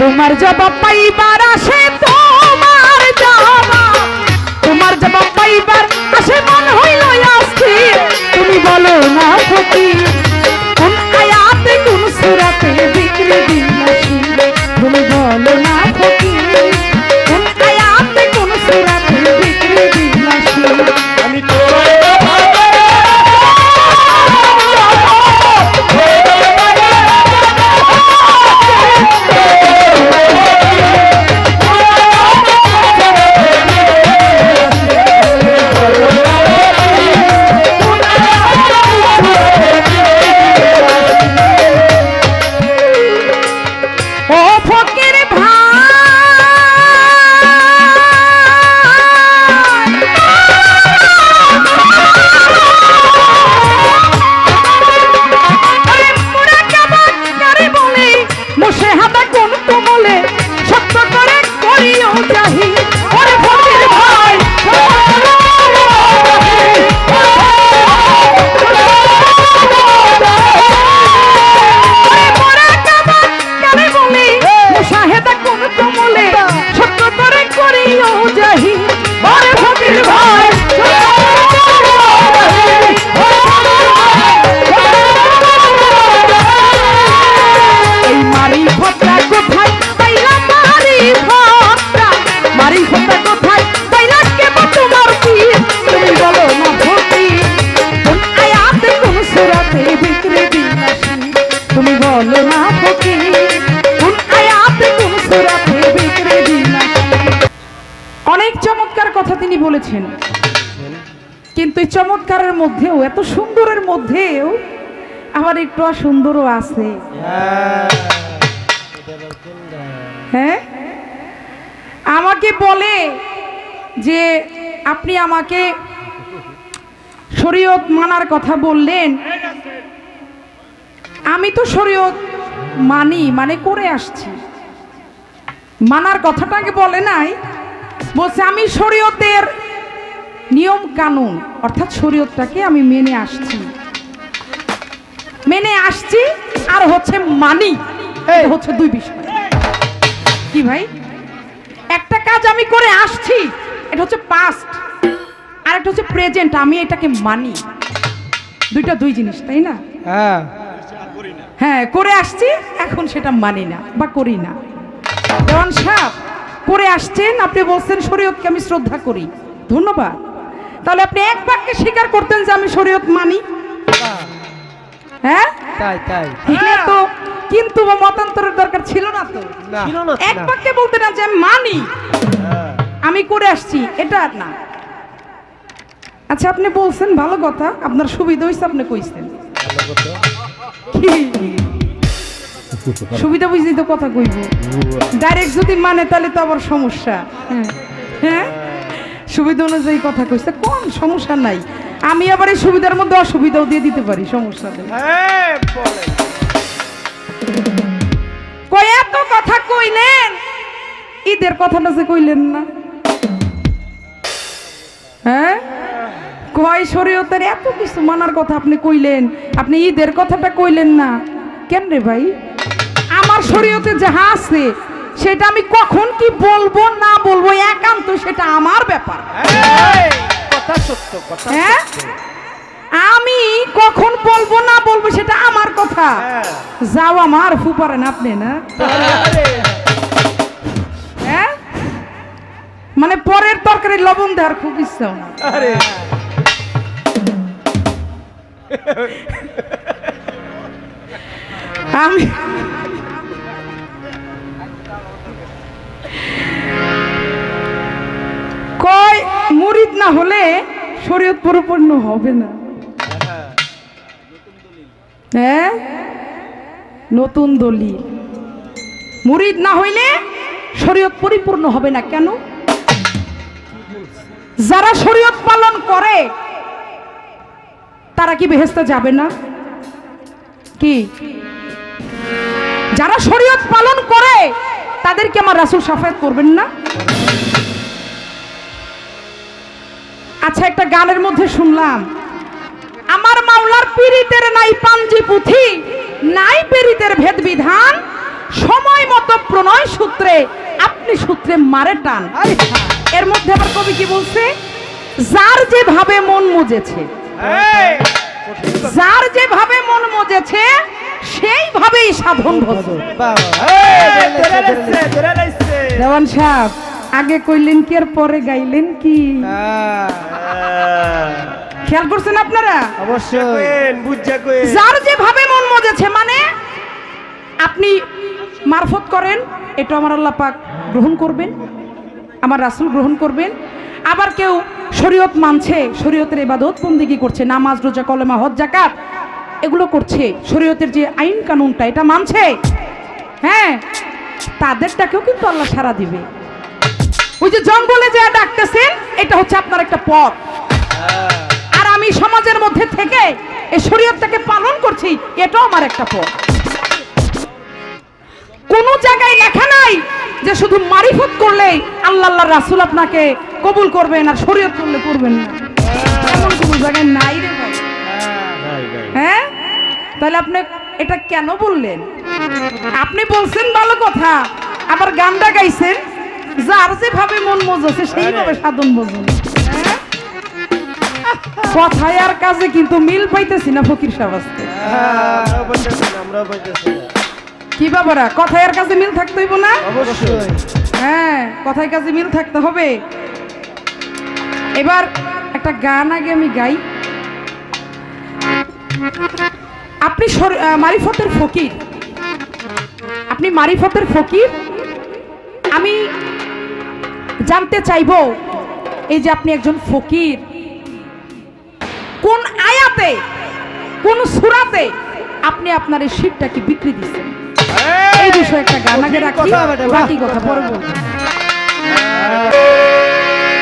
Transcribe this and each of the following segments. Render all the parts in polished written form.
তোমার জবাব পাইবার আসে, তোমার জবাব পাইবার আসে, মন হইল অস্থির। তুমি বলো না ফকির, কোন আয়াতে কোন সূরাতে বিক্রি বিলাসী। তুমি বলো না ফকির, কোন আয়াতে কোন সূরাতে বিক্রি বিলাসী। আমি তোমার বলেছেন, কিন্তু এই চমৎকারের মধ্যেও, এত সুন্দরের মধ্যেও আবার একটু সুন্দরও আছে। হ্যাঁ, আমাকে বলে যে আপনি আমাকে শরীয়ত মানার কথা বললেন। আমি তো শরীয়ত মানি, মানে করে আসছি। মানার কথাটাকে বলে নাই, বলছে আমি শরীয়তের নিয়ম কানুন অর্থাৎ শরীয়তটাকে আমি মেনে আসছি আর হচ্ছে মানি, হচ্ছে দুই বিষয়। কি ভাই, একটা কাজ আমি করে আসছি, এটা হচ্ছে পাস্ট, আর একটা হচ্ছে প্রেজেন্ট, আমি এটাকে মানি। দুইটা দুই জিনিস, তাই না? হ্যাঁ, করে আসছি, এখন সেটা মানি না বা করি না। দেওয়ান সাহেব করে আসছেন, আপনি বলছেন শরীয়তকে আমি শ্রদ্ধা করি, ধন্যবাদ। তাহলে আপনি এক বাক্যে স্বীকার করতেন যে আমি শরীয়ত মানি। হ্যাঁ তাই তাই, তো কিন্তু বা মতান্তরের দরকার ছিল না তো, এক বাক্যে বলতে না যে আমি মানি, আমি করে আসছি, এটা না। আচ্ছা, আপনি বলছেন ভালো কথা, আপনার সুবিধা হয়েছে, আপনি কইছেন সুবিধা বুঝি তো কথা কইব। ডাইরেক্ট যদি মানে তাহলে তো আবার সমস্যা। হ্যাঁ, সুবিধা অনুযায়ী কথা কইছে, কোন সমস্যা নাই। আমি আবার এই সুবিধার মধ্যে অসুবিধাও দিয়ে দিতে পারি, সমস্যা নেই। কই এত কথা কইলেন, ঈদের কথাটা যে কইলেন না। হ্যাঁ, কয় শরীয়তের এত কিছু মানার কথা আপনি কইলেন, আপনি ঈদের কথাটা কইলেন না কেন রে ভাই? আমার শরীয়তে যাহা আছে সেটা আমি কখন কি বলবো না বলবো একান্ত সেটা আমার ব্যাপার। কথা সত্য, কথা হ্যাঁ, আমি কখন বলবো না বলবো সেটা আমার কথা। যাও আমার ফু পারেন আপনি না? হ্যাঁ, মানে পরের তরকারি লবণ দেওয়ার খুব ইচ্ছা না। আমি কয় মুরিদ না হলে শরীয়ত পরিপূর্ণ হবে না। হ্যাঁ, নতুন দলিল, মুরিদ না হইলে শরীয়ত পরিপূর্ণ হবে না। কেন? যারা শরীয়ত পালন করে তারা কি বেহেশতে যাবে না? কি যারা শরীয়ত পালন করে তাদেরকে আমার রাসূল শাফায়াত করবেন না? আচ্ছা, একটা গানের মধ্যে শুনলাম, আমার মাওলার পীরিতের নাই পাঞ্জি পুথি, নাই পীরিতের ভেদ বিধান, সময় মতো মতো প্রণয় সূত্রে আপনি সূত্রে মারে টান। এর মধ্যে আবার কবি কি বলছে, যার যেভাবে মন মজেছে, যার যেভাবে মন মজেছে সেইভাবেই সাধন ভজ। দেওয়ান সাহেব আগে কইলেন কি আর পরে গাইলেন কি, খেয়াল করছেন আপনারা? অবশ্যই যার যেভাবে মন মজেছে মানে আপনি মারফত করেন, এটা আমার আল্লাহ পাক গ্রহণ করবেন, আমার রাসূল গ্রহণ করবেন। আবার কেউ শরীয়ত মানছে, শরীয়তের ইবাদত বন্দেগী করছে, নামাজ রোজা কলেমা হজ যাকাত এগুলো করছে, শরীয়তের যে আইন কানুনটা এটা মানছে, হ্যাঁ, তাদেরটাকেও কিন্তু আল্লাহ সাড়া দিবে। ওই যে জঙ্গলে যা ডাকতেছেন এটা হচ্ছে আপনার একটা পথ, আর আমি সমাজের মধ্যে থেকে এই শরীয়তটাকে পালন করছি, এটাও আমার একটা পথ। কোন জায়গায় লেখা নাই যে শুধু মারিফত করলেই আল্লাহ আল্লাহ রাসূল আপনাকে কবুল করবেন আর শরীয়ত করলে করবেন না, এমন কোন জায়গায় নাই রে ভাই। হ্যাঁ, তাহলে আপনি এটা কেন বললেন? আপনি বলছেন ভালো কথা, আবার গানটা গাইছেন যার যেভাবে মন মজেছে সেইভাবে সাধন বোঝেন। কথায় আর কাজে কিন্তু মিল পাইতেছি না ফকির সাহেব আজকে। কি বাবারা, কথায় আর কাজে মিল থাকতে হইব না? অবশ্যই। হ্যাঁ, কথায় কাজে মিল থাকতে হবে। এবার একটা গান আগে আমি গাই। আপনি মারিফতের ফকির, আপনি মারিফতের ফকির। আমি জানতে চাইবো এই যে আপনি একজন ফকির, কোন আয়াতে কোন সূরাতে আপনি আপনার এই শিরটাকে বিক্রি দিচ্ছেন, এই বিষয়ে একটা গান আগে রাখি, বাকি কথা পরে বলবো।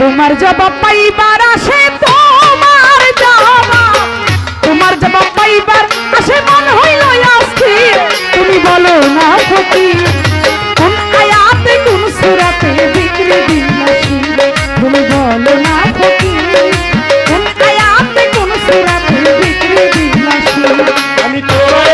তোমার জবাব পাইবার আসে, তোমার জবাব, তোমার জবাব পাইবার আসে, মন হইল অস্থির। তুমি বলো না ফকির কোন আয়াতে কোন সূরাতে বিক্রি দিলাছি, তুমি বলো না ফকির কোন আয়াতে কোন সূরাতে বিক্রি দিলাছি। আমি তোরাই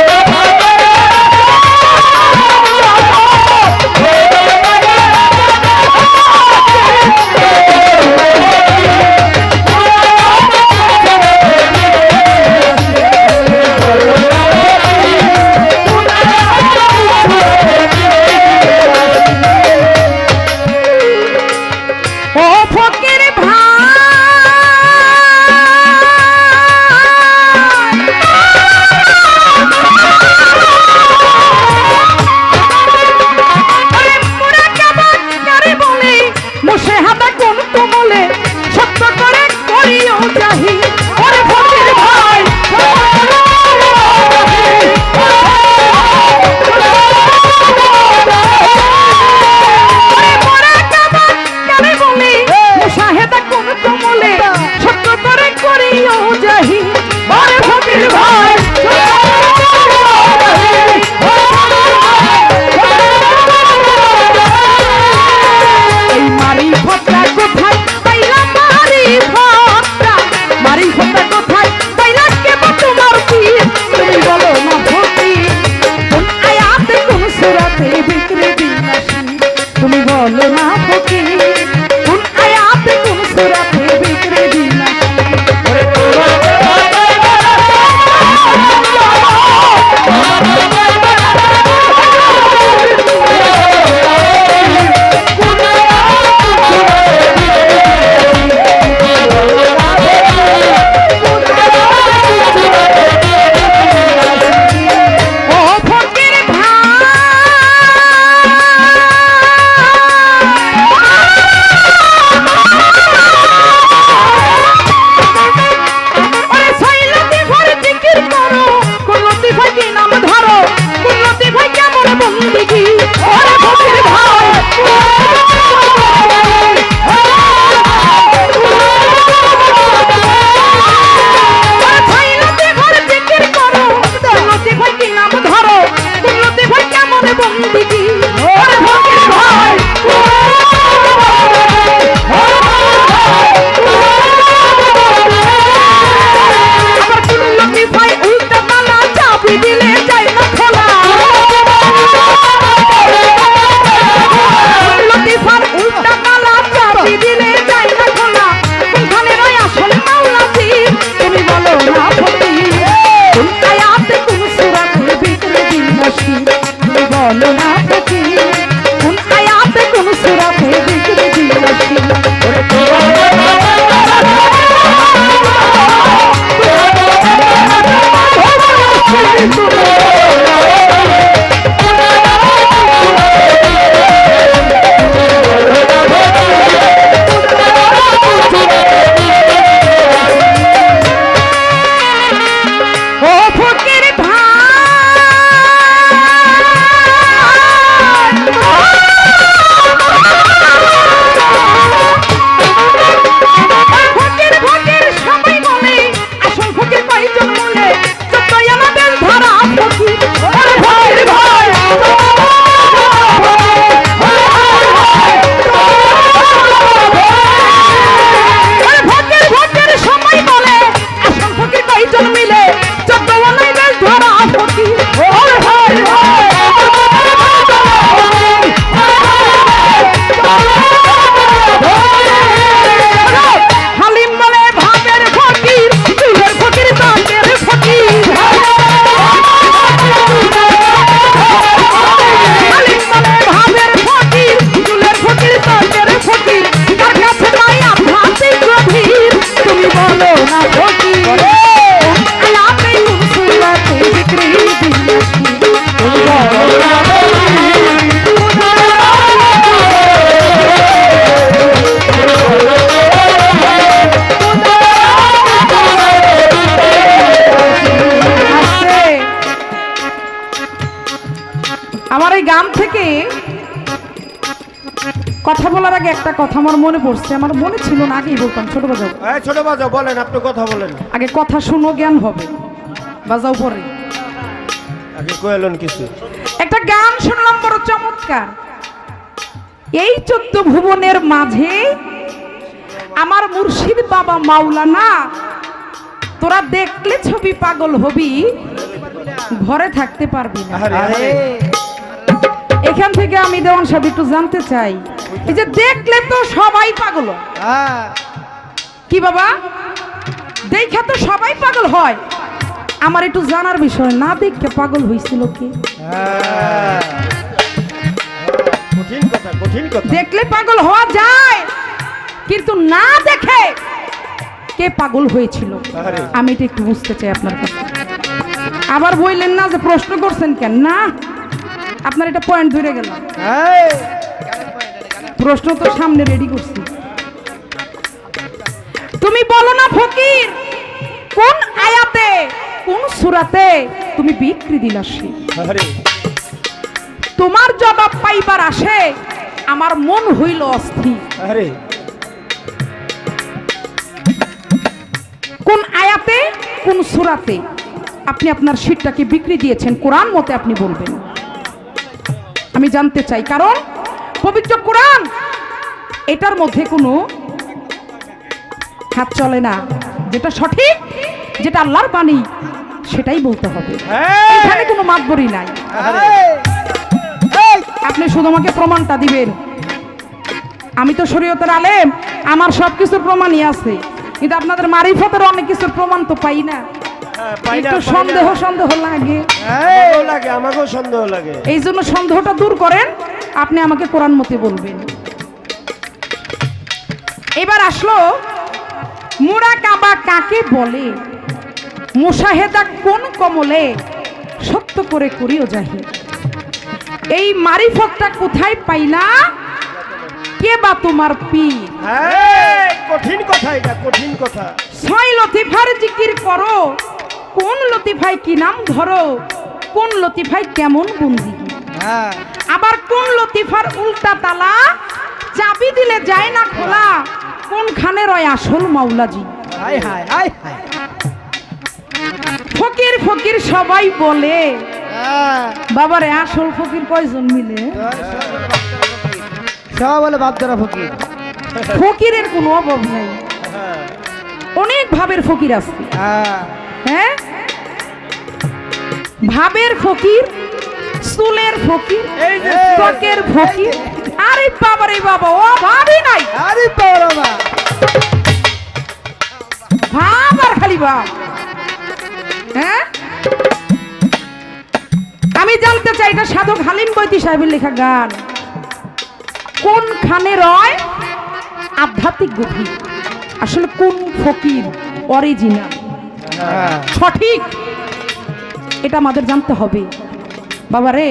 দিলে যাই না খোলা। কথা বলার আগে একটা কথা আমার মনে পড়ছে, আমার মনে ছিল না, আগেই বলতাম। ছোট বাজাও, এই ছোট বাজাও, বলেন, আপনি কথা বলেন। আগে কথা শুনো, জ্ঞান হবে। বাজাও পরে। আগে কইলেন কিছু। একটা গান শুনলাম বড় চমৎকার। এই 14 ভুবনের মাঝে আমার মুর্শিদ বাবা মাওলানা, তোরা দেখলে ছবি পাগল হবি, ঘরে থাকতে পারবি না। আরে এখান থেকে আমি দেওয়ান সাহেব একটু জানতে চাই, এই যে দেখলে তো সবাই পাগল হয়। কি বাবা, দেখা তো সবাই পাগল হয়, আমার একটু জানার বিষয়, না দেখে পাগল হয়েছিল কি? কঠিন কথা, কঠিন কথা। দেখলে পাগল হওয়া যায়, কিন্তু না দেখে কে পাগল হয়েছিল, আরে। আমি এটা একটু বুঝতে চাই আপনার কাছে। আবার বললেন না যে প্রশ্ন করছেন কেন, না আপনার এটা পয়েন্ট ধরে গেল। প্রশ্ন তো সামনে রেডি করছি। তুমি বলো না ফকির, কোন আয়াতে কোন সূরাতে তুমি বিক্রি দিলাসি? আরে তোমার জবাব পাইবার আসে আমার মন হইল অস্থির। আরে কোন আয়াতে কোন সূরাতে আপনি আপনার শীতটাকে বিক্রি দিয়েছেন, কোরআন মতে আপনি বলবেন। আমি জানতে চাই, কারণ পবিত্র কোরআন, এটার মধ্যে কোনো হাত চলে না। যেটা সঠিক, যেটা আল্লাহর বাণী, সেটাই বলতে হবে। এখানে কোনো মাতবরি নাই। আপনি শুধু আমাকে প্রমাণটা দিবেন। আমি তো শরীয়তের আলেম, আমার সবকিছুর প্রমাণই আছে, কিন্তু আপনাদের মারিফতের অনেক কিছুর প্রমাণ তো পাই না। একটু সন্দেহ সন্দেহ লাগে, আমাকেও সন্দেহ লাগে। এই জন্য সন্দেহটা দূর করেন, আপনি আমাকে কোরআন মতে বলবেন। এবার আসলো মুরাকাবা কাকে বলে, মুশাহেদা কোন কমলে, সত্য করে করিও জাহির। এই মারিফতটা কোথায় পাইলা, কে বা তোমার পীর? কঠিন কথা, এটা কঠিন কথা। 6 লতিফার জিকির করো, কোন লতিফায় কি নাম ধরো, কোন লতিফায় কেমন বন্দি, আবার কোন লতিফার উল্টা তালা, চাবি দিলে যায় না খোলা, কোনখানে রয় আসল মাওলাজি? ফকির ফকির সবাই বলে, বাবারে আসল ফকির কয়জন মিলে? সব বলে বাপদারা ফকির। ফকিরের কোনো অভাব নাই, অনেক ভাবের ফকির আছে। হ্যাঁ, ভাবের ফকির, চুলের ফকির, ত্বকের ফকির। আরে বাবা রে বাবা, ও ভাবই নাই। আরে বাবা, ভাব আর খালি ভাব। হ্যাঁ, আমি জানতে চাই, এটা সাধক হালিম বৈতি সাহেবের লেখা গান। কোনখানে রয় আধ্যাত্মিক গভীর, আসলে কোন ফকির অরিজিনাল সঠিক, এটা আমাদের জানতে হবে। বাবা রে,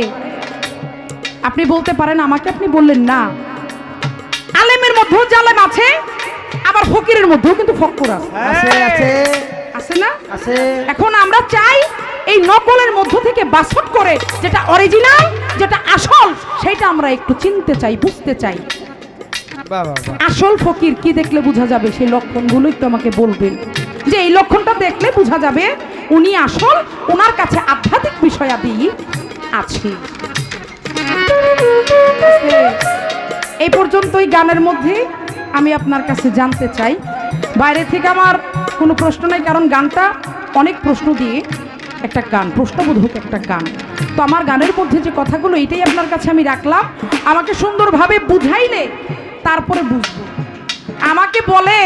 আপনি বলতে পারেন, আমাকে আপনি বললেন না। আলেমের মধ্যেও জালেম আছে, আবার ফকিরের মধ্যেও কিন্তু ফক্কর আছে। আছে না? আছে। এখন আমরা চাই এই নকলের মধ্য থেকে বাছট করে যেটা অরিজিনাল, যেটা আসল, সেটা আমরা একটু চিনতে চাই, বুঝতে চাই। আসল ফকির কি দেখলে বোঝা যাবে, সেই লক্ষণগুলো একটু আমাকে বলবেন, যে এই লক্ষণটা দেখলে বোঝা যাবে উনি আসল, ওনার কাছে আধ্যাত্মিক বিষয়াদি আছে। এই পর্যন্তই গানের মধ্যে আমি আপনার কাছে জানতে চাই। বাইরে থেকে আমার কোনো প্রশ্ন নাই, কারণ গানটা অনেক প্রশ্ন দিয়ে একটা গান, প্রশ্নবোধক একটা গান। তো আমার গানের মধ্যে যে কথাগুলো, এটাই আপনার কাছে আমি রাখলাম। আমাকে সুন্দরভাবে বুঝাইলে তারপরে বুঝবো। আমাকে বলে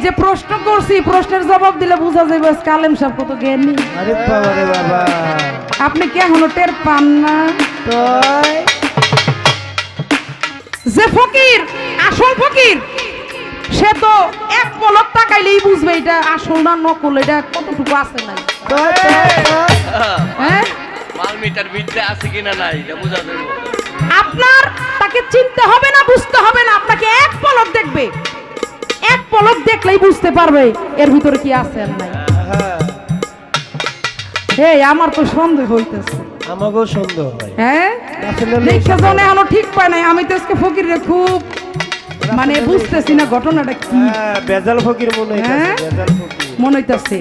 যে প্রশ্ন করছি, প্রশ্নের জবাব দিলে বোঝা যাবে কালেম সাহেব কত জ্ঞানী। আরে বাবা রে বাবা, আপনি কি এখনো টের পান না? যে ফকির, আসল ফকির, সে তো এক পলক তাকাইলেই বুঝবে এটা আসল না নকল, এটা কতটুকু আছে নাই। হ্যাঁ, মালমিটার বিদ্যা আছে কিনা নাই এটা বোঝা যাবে। আপনার তাকে চিনতে হবে না, বুঝতে হবে না, আপনাকে এক পলক দেখবে, এক পলক দেখলেই বুঝতে পারবে এর ভিতরে কি আছে আর নাই। এই আমার তো সন্দেহ হইতেছে। আমাকেও সন্দেহ হয়। হ্যাঁ রাসেলের দেখা যাও না এখনো ঠিক পায় নাই আমি তো আজকে ফকিরে খুব মানে বুঝতেছি না ঘটনাটা কি বেজাল ফকির মনে হইতাছে, হ্যাঁ? বেজাল ফকির। মনে হইতাছে